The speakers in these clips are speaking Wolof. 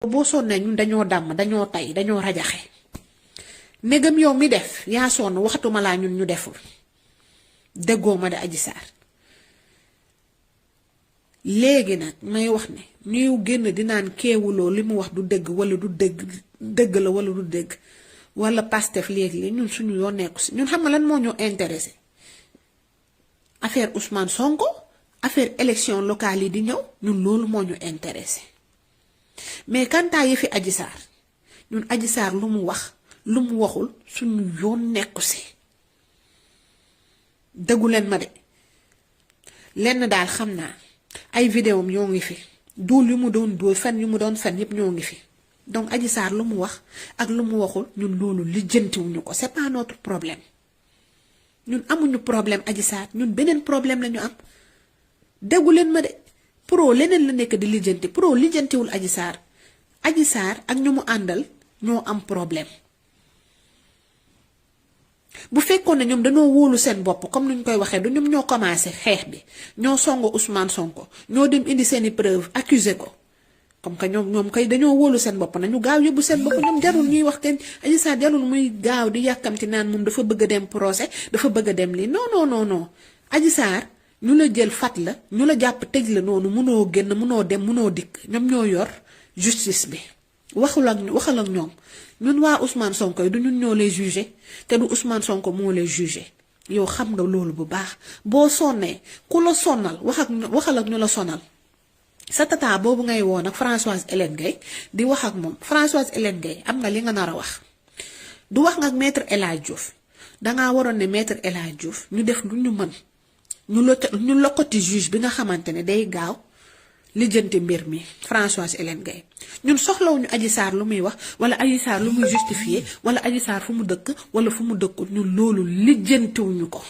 boo sonnee ñun dañoo dàmm dañoo tay dañoo rajaxe négam yow mi def yaa sonn waxatuma laa ñun ñu deful déggoo ma de Adji Sarr léegi nag may wax ne ñuy génn di naan keewuloo li mu wax du dëgg wala du dëgg la wala du dëgg wala Pastef léegi ñun suñu yoon nekku si ñun xam nga lan moo ñu intéressé affaire Ousmane Sonko affaire élection locale yi di ñëw ñun loolu moo ñu intéressé mais kantaa yi fi Adji Sarr ñun Adji Sarr lu mu wax lu mu waxul suñu yoon nekku si dëggu leen ma de lenn daal xam naa ay vidéo ñoo ngi fi duul yu mu doon duul fen yu mu doon fen yépp ñoo ngi fi donc Adji Sarr lu mu wax ak lu mu waxul ñun loolu lijjantiwuñu ko c'est pas notre problème ñun amuñu problème Adji Sarr ñun beneen problème lañu am déggu leen ma de pro leneen la nekk di lijjanti pro lijjantiwul Adji Sarr Adji Sarr ak ñu mu àndal ñoo am problème bu fekkoon ne ñoom dañoo wóolu seen bopp comme nuñ koy waxee du ñoom ñoo commencé xeex bi ñoo songo Ousmane Sonko ñoo dem indi seeni preuve accusé ko comme que ñoom kay dañoo wóolu seen bopp nañu gaaw yóbbu seen bopp ñoom jarul ñuy wax kenn Adji Sarr jarul muy gaaw di yàkkamti naan moom dafa bëgg a dem procès dafa bëgg a dem lii non Adji Sarr ñu la jël fat la ñu la jàpp tëj la noonu mënoo génn mënoo dem mënoo dikk ñoom ñoo yor justice bi waxal ak ñoom ñun waa Ousmane Sonko yi du ñun ñoo lay jugé te du Ousmane Sonko moo lay jugé yow xam nga loolu bu baax boo sonnee ku la sonnal waxal ak ñu la sonal sa tata boobu ngay woon ak Françoise Hélène Gaye di wax ak moom Françoise Hélène Gaye am nga li nga nar a wax du wax nga ak maître El Hadj Diouf dangaa waroon ne maître El Hadj Diouf ñu def lu ñu mën ñu lokkati juge bi nga xamante ne day gaaw lijjanti mbir mi Françoise Hélène Gaye ñun soxlawuñu Adji Sarr lu muy wax wala Adji Sarr lu muy justifier wala Adji Sarr fu mu dëkk wala fu mu dëkkul ñun loolu lijjantiwuñu ko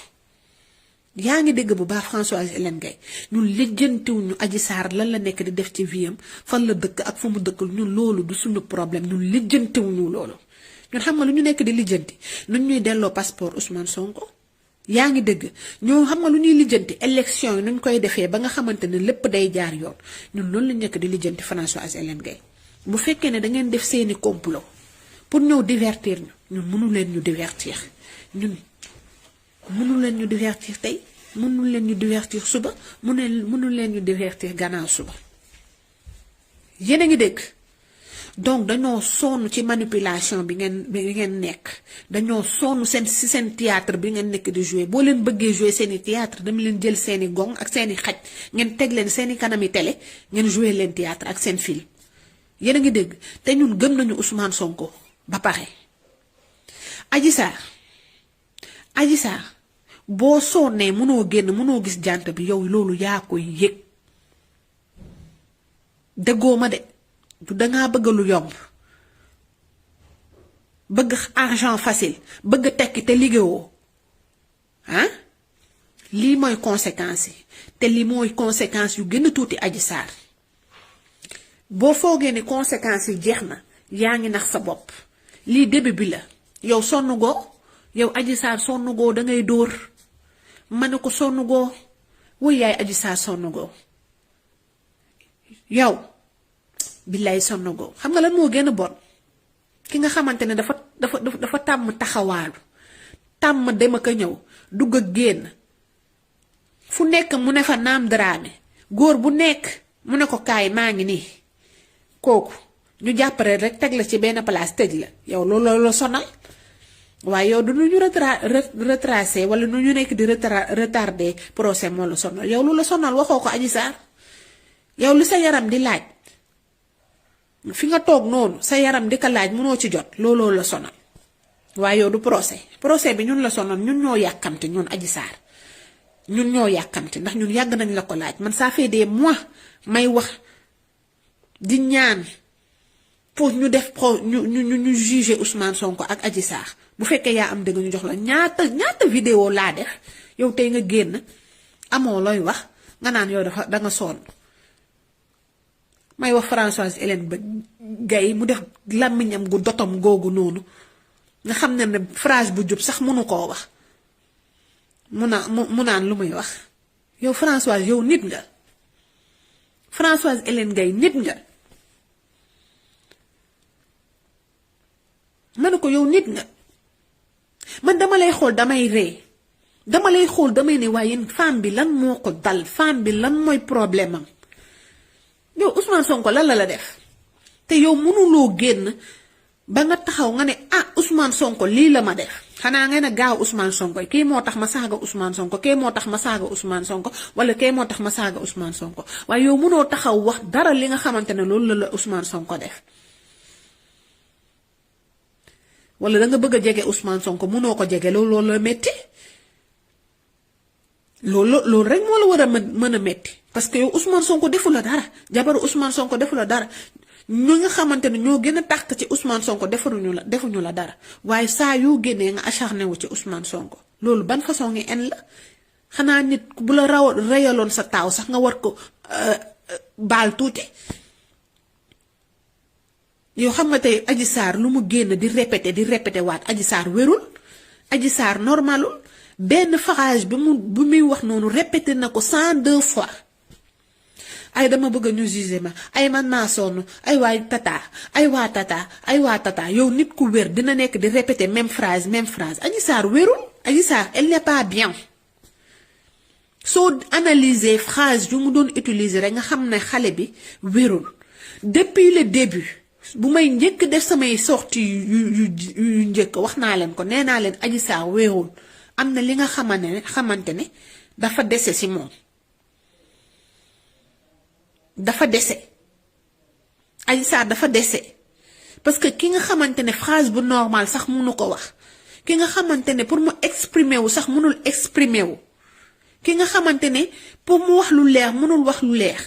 yaa ngi dégg bu baax Françoise Hélène Gaye ñun lijjantiwuñu Adji Sarr lan la nekk di def ci viam fan la dëkk ak fu mu dëkkul ñun loolu du suñu problème ñun lijjantiwuñu loolu ñun xam nga lu ñu nekk di lijjanti nuñ ñuy delloo passeport Ousmane Sonko yaa ngi dégg ñoo xam nga lu ñuy lijjanti élection yi nuñ koy defee ba nga xamante ne lépp day jaar yoon ñun loolu lañ nekk di lijjanti Françoise Hélène Gaye bu fekkee ne da ngeen def seeni complot pour ñëw divertir ñun mënu leen ñu divertir ñun mënu leen ñu divertir tey mënu leen ñu divertir suba mënu leen ñu divertir gannaaw suba yéen a ngi dégg donc dañoo sonn ci manipulation bi ngeen nekk dañoo sonn seen théâtre bi ngeen nekk di jouer boo leen bëggee jouer seeni théâtre dama leen jël seeni gong ak seeni xaj ngeen teg leen seeni kanami télé ngeen jouer leen théâtre ak seen film yéen a ngi dégg te ñun gëm nañu Ousmane Sonko ba pare Adji Sarr boo sonnee mënoo génn mënoo gis jant bi yow loolu yaa koy yëg déggoo ma de du dangaa bëgg lu yomb bëgg argent facile bëgg tekki te liggéeyoo lii mooy conséquences yi te lii mooy conséquences yu gën a tuuti Adji Sarr boo foogee ni conséquences yi jeex na yaa ngi nax sa bopp lii début bi la yow sonn goo yow Adji Sarr sonn goo dangay dóor ma ne ko sonn goo wuy yaay Adji Sarr sonn goo yow billaay sonn goo xam nga lan moo gën a bon ki nga xamante ne dafa tàmm taxawaalu tàmm dem ak a ñëw dugg ak génn fu nekk mu ne fa naam Dramé góor bu nekk mu ne ko kaay maa ngi nii kooku ñu jàppare rek teg la ci benn place tëj la yow loolu la sonal waaye yow du ñu retracé wala nu ñu nekk di retardé procès moo la sonal yow lu la sonal waxoo ko Adji Sarr yow li sa yaram di laaj fi nga toog noonu sa yaram di ko laaj mënoo ci jot looloo la sonal waaye yow du procès bi ñun la sonal ñun ñoo yàkkamti ñun Adji Sarr ñun ñoo yàkkamti ndax ñun yàgg nañ la ko laaj man ça fait des mois may wax di ñaan pour ñu def ñu juger Ousmane Sonko ak Adji Sarr bu fekkee yaa am dëgg ñu jox la ñaata vidéo laa def yow tey nga génn amoo looy wax nga naan yow da nga sonn may wax Françoise Hélène Gaye mu def làmmiñam gu dotom googu noonu nga xam ne phrase bu jub sax mënu koo wax mu naan lu muy wax yow Françoise yow nit nga Françoise Hélène Gaye nit nga ma ne ko yow nit nga man dama lay xool damay ree dama lay xool damay ne waaye yéen femme bi lan moo ko dal femme bi lan mooy problème am yow Ousmane Sonko lan la def te yow mënuloo génn ba nga taxaw nga ne Ousmane Sonko lii la ma def xanaa nga ne gaaw Ousmane Sonko kii moo tax ma saaga Ousmane Sonko kii moo tax ma saaga Ousmane Sonko wala kii moo tax ma saaga Ousmane Sonko waaye yow mënoo taxaw wax dara li nga xamante ne loolu la Ousmane Sonko def wala da nga bëgg a jege Ousmane Sonko mënoo ko jege loolu la metti loolu rek moo la war a mën a metti parce que yow Ousmane Sonko defu la dara jabaru Ousmane Sonko defu la dara ñu nga xamante ne ñoo gën a tàkk ci Ousmane Sonko defuñu la dara waaye saa yoo génnee nga acharné wu ci Ousmane Sonko loolu ban façon ngi en la xanaa nit bu la reyaloon sa taaw sax nga war ko baal tuuti yow xam nga tey Adji Sarr lu mu génn di répété waat Adji Sarr wérul Adji Sarr normalul benn phrase bi muy wax noonu répété na ko 102 fois ay dama bëgg ñu juger ma ay man maa sonn ay waay tata ay waa tata yow nit ku wér dina nekk di répéter même phrase Adji Sarr wérul Adji Sarr elle n'est pas bien soo analyser phrase yu mu doon utiliser rek nga xam ne xale bi wérul depuis le début bu may njëkk def samay sortie yu njëkk wax naa leen ko nee naa leen Adji Sarr wérul am na li nga xamante ne dafa dese ci moom dafa dese Adji Sarr dafa dese parce que ki nga xamante ne phrase bu normal sax mënu ko wax ki nga xamante ne pour mu exprimer wu sax mënul exprimer wu ki nga xamante ne pour mu wax lu leer mënul wax lu leer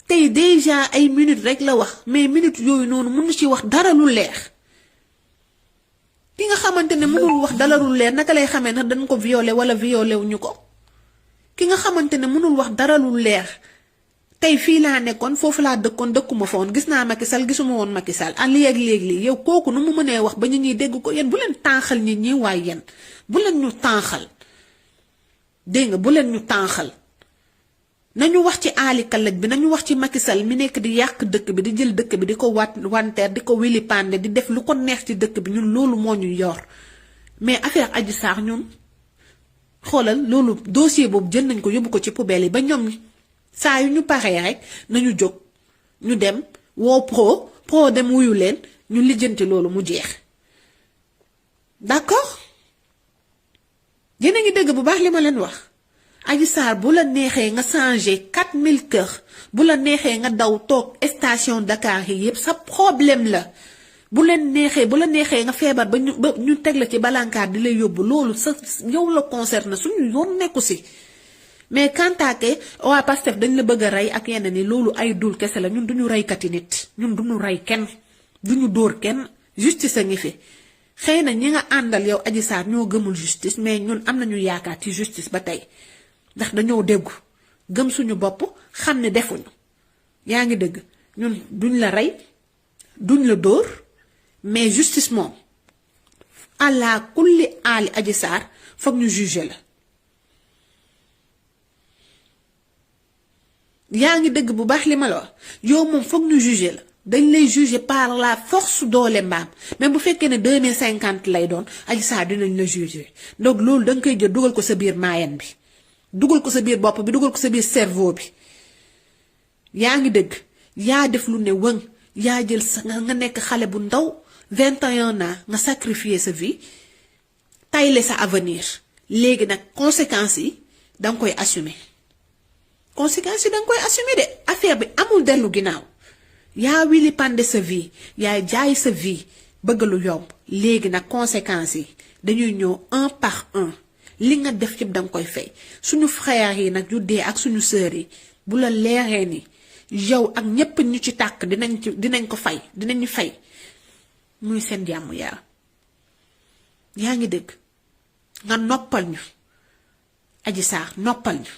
tey déjà ay minutes rek la wax mais minutes yooyu noonu mënu ci wax dara lu leer ki nga xamante ne mënul wax dara lu leer naka lay xamee ndax dañ ko violé wala violé wuñu ko ki nga xamante ne mënul wax dara lu leer tey fii laa nekkoon foofu laa dëkkuma fa woon gis naa Macky Sall gisuma woon Macky Sall léegi yow kooku nu mu mënee wax ba ñu ñuy dégg ko yéen bu leen tànxal nit ñi waaye yéen bu leen ñu tànxal dégg nga bu leen ñu tànxal nañu wax ci aali kalaj bi nañu wax ci Macky Sall mi nekk di yàq dëkk bi di jël dëkk bi di ko wanteer di ko wili pande di def lu ko neex ci dëkk bi ñun loolu moo ñu yor mais affaire Adji Sarr ñun xoolal loolu dossier boobu jël nañ ko yóbbu ko ci poubelle yi ba ñoom saa yu ñu paree rek nañu jóg ñu dem woo pro dem wuyu leen ñu lijjanti loolu mu jeex d'accord yéen a ngi dégg bu baax li ma leen wax Adji Sarr bu la neexee nga changer 4000 kër bu la neexee nga daw toog station Dakar yi yëpp sa problème la bu la neexee nga feebar ba ñu teg la ci balankaar di lay yóbbu loolu sa yow la concerne suñu yoon nekku si mais kantaake waa Pastef dañ la bëgg a rey ak yenn ni loolu ay dul kese la ñun duñu reykati nit ñun duñu rey kenn duñu dóor kenn justice a ngi fi xëy na ñi nga àndal yow Adji Sarr ñoo gëmul justice mais ñun am nañu yaakaar ci justice ba tey ndax dañoo déggu gëm suñu bopp xam ne defuñu yaa ngi dëgg ñun duñ la rey duñ la dóor mais justice moom àla kulli aali Adji Sarr foog ñu juger la yaa ngi dëgg bu baax li ma la wax yow moom foog ñu juger la dañ lay juger par la force doole mbaam même bu fekkee ne 2050 lay doon Adji Sarr dinañ la juger donc loolu da nga koy jël dugal ko sa biir maayan bi dugal ko sa biir bopp bi dugal ko sa biir cerveau bi yaa ngi dëgg yaa def lu ne wëng yaa jël sa nga nekk xale bu ndaw 21 ans nga sacrifier sa vie tayle sa avenir léegi nag conséquences yi danga koy assumer conséquences yi danga koy assumer de affaire bi amul dellu ginnaaw yaa wili pande sa vie yaa jaay sa vie bëgg lu yomb léegi nag conséquences yi dañuy ñëw un par un li nga def yëpp danga koy fay suñu frères yi nag yu dee ak suñu sœurs yi bu la leeree ni yow ak ñépp ñu ci tàkk dinañ ko fay dinañu fay muy seen jàmm yaa ngi dégg nga noppal ñu Adji Sarr noppal ñu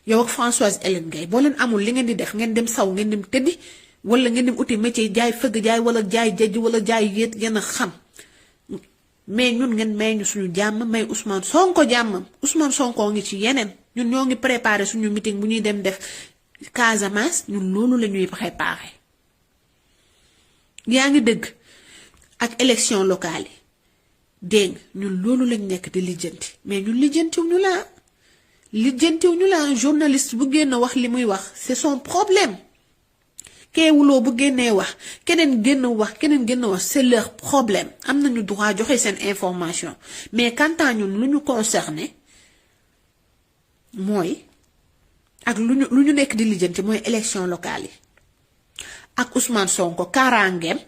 yow ak Françoise Hélène Gaye boo leen amul li ngeen di def ngeen dem saw ngeen dem tëddi wala ngeen dem uti métier jaay fëgg jaay wala jaay jëj wala jaay yéet ngeen a xam mais ñun ngeen may ñu suñu jàmm may Ousmane Sonko jàmmam Ousmane Sonko ngi ci yeneen ñun ñoo ngi préparé suñu meeting bu ñuy dem def Casamance ñun loolu la ñuy préparé yaa ngi dëgg ak élection locale yi dégg ñun loolu lañ nekk di lijjanti mais ñun lijjantiwuñu la journaliste bu génn wax li muy wax c'est son problème keewuloo bu génnee wax keneen génn wax c'est leur problème am nañu droit joxe seen information mais quant à ñun lu ñu concerné mooy ak lu ñu nekk di lijjanti mooy élection locale yi ak Ousmane Sonko kaaraangeem